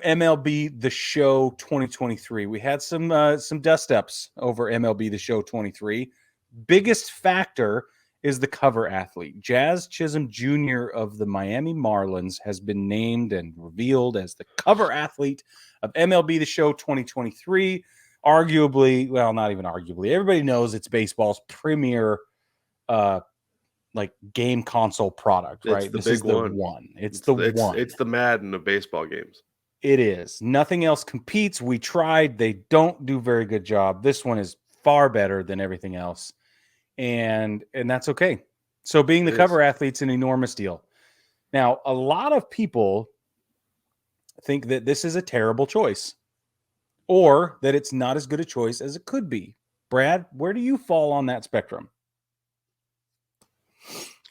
MLB The Show 2023. We had some dust ups over MLB The Show 23. Biggest factor is the cover athlete. Jazz Chisholm Jr. of the Miami Marlins has been named and revealed as the cover athlete of MLB The Show 2023. Arguably, well, not even arguably, everybody knows it's baseball's premier like game console product, right? This is the one. It's the one. It's the Madden of baseball games. It is. Nothing else competes. We tried. They don't do a very good job. This one is far better than everything else. And that's okay. So being the cover athlete's an enormous deal. Now, a lot of people think that this is a terrible choice or that it's not as good a choice as it could be. Brad, where do you fall on that spectrum?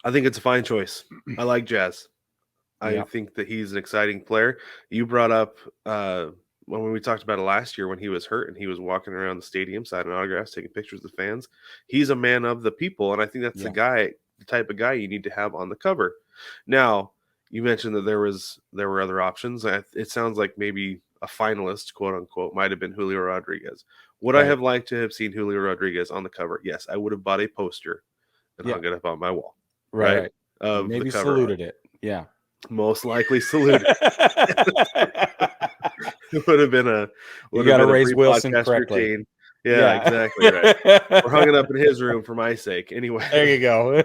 I think it's a fine choice. I like Jazz. I think that he's an exciting player. You brought up when we talked about it last year when he was hurt and he was walking around the stadium signing autographs, taking pictures with fans. He's a man of the people, and I think that's the type of guy you need to have on the cover. Now, you mentioned that there were other options. It sounds like maybe a finalist, quote unquote, might have been Julio Rodriguez. Would I have liked to have seen Julio Rodriguez on the cover? Yes, I would have bought a poster and hung it up on my wall. Right. Maybe saluted it. Yeah. Most likely saluted. It would have been you got to raise Wilson correctly. Routine. Yeah, exactly right. We're hung it up in his room for my sake. Anyway. There you go.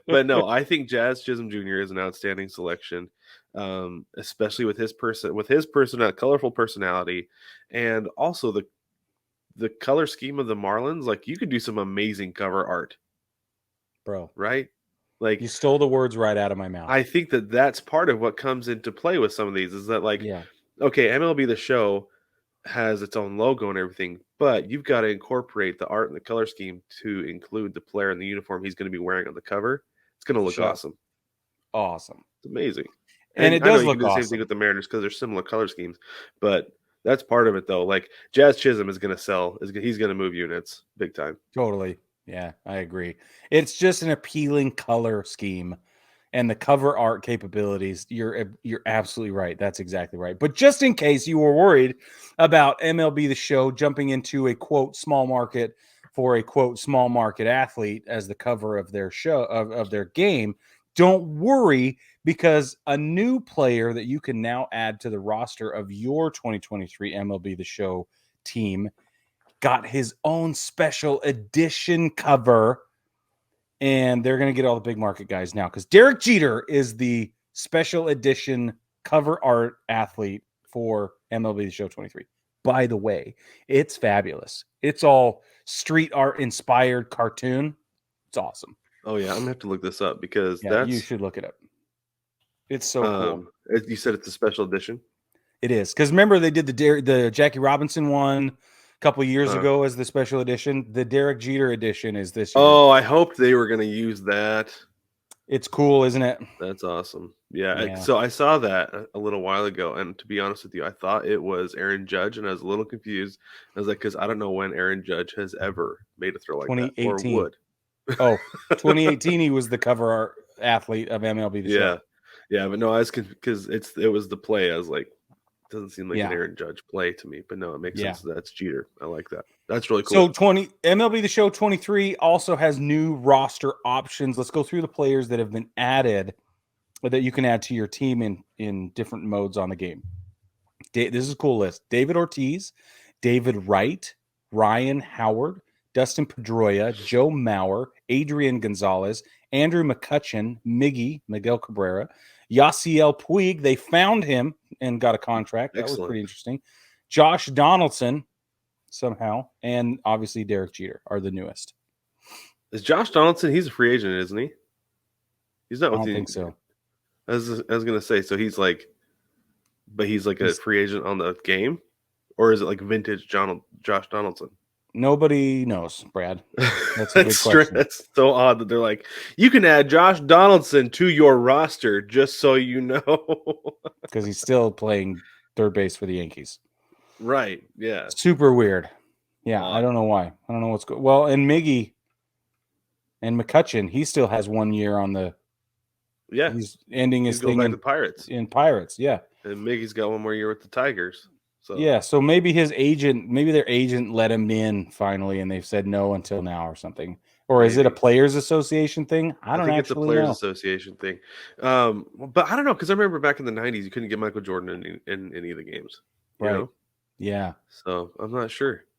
But no, I think Jazz Chisholm Jr. is an outstanding selection, especially with his colorful personality, and also the color scheme of the Marlins. Like, you could do some amazing cover art, bro. Right? Like, you stole the words right out of my mouth. I think that that's part of what comes into play with some of these is that, like, okay, MLB The Show has its own logo and everything, but you've got to incorporate the art and the color scheme to include the player in the uniform he's going to be wearing on the cover. It's going to look awesome. Awesome. It's amazing. And it does look awesome. The same thing with the Mariners because they're similar color schemes, but that's part of it, though. Like, Jazz Chisholm is going to sell. He's going to move units big time. Totally. Yeah, I agree. It's just an appealing color scheme, and the cover art capabilities. You're absolutely right. That's exactly right. But just in case you were worried about MLB The Show jumping into a quote small market for a quote small market athlete as the cover of their show of their game, don't worry, because a new player that you can now add to the roster of your 2023 MLB The Show team got his own special edition cover, and they're going to get all the big market guys now because Derek Jeter is the special edition cover art athlete for MLB The Show 23. By the way, it's fabulous. It's all street art inspired cartoon. It's awesome. Oh yeah, I'm gonna have to look this up because you should look it up. It's so cool. You said it's a special edition. It is, because remember they did the Jackie Robinson one a couple of years ago as the special edition. The Derek Jeter edition is this year. Oh, I hoped they were going to use that. It's cool, isn't it? That's awesome. Yeah. So I saw that a little while ago, and to be honest with you, I thought it was Aaron Judge, and I was a little confused. I was like, because I don't know when Aaron Judge has ever made a throw like that, or would. 2018, he was the cover art athlete of MLB The Show. Yeah, but no, I was because it was the play. I was like, doesn't seem like an Aaron Judge play to me, but no, it makes sense. That's Jeter. I like that. That's really cool. So MLB The Show 23 also has new roster options. Let's go through the players that have been added that you can add to your team in different modes on the game. This is a cool list. David Ortiz, David Wright, Ryan Howard, Dustin Pedroia, Joe Mauer, Adrian Gonzalez, Andrew McCutchen, Miguel Cabrera, Yasiel Puig. They found him and got a contract. That was pretty interesting. Josh Donaldson, somehow, and obviously Derek Jeter are the newest. Is Josh Donaldson? He's a free agent, isn't he? He's not. I don't think so. I was gonna say, so he's like a free agent on the game, or is it like vintage Josh Donaldson? Nobody knows, Brad. That's a good question. That's so odd that they're like, you can add Josh Donaldson to your roster, just so you know. Because he's still playing third base for the Yankees. Right, yeah. Super weird. Yeah, I don't know why. I don't know what's going on. Well, and Miggy and McCutchen, he still has 1 year on the Yeah, He's ending he's his going thing back to the Pirates, in Pirates. Yeah. and Miggy's got one more year with the Tigers. So Yeah, so maybe their agent let him in finally, and they've said no until now or something. Or is it a maybe. players' association thing? I I don't think it's a actually Players know. Association thing. But I don't know because I remember back in the '90s, you couldn't get Michael Jordan in any of the games. You Right? know, Yeah. so I'm not sure.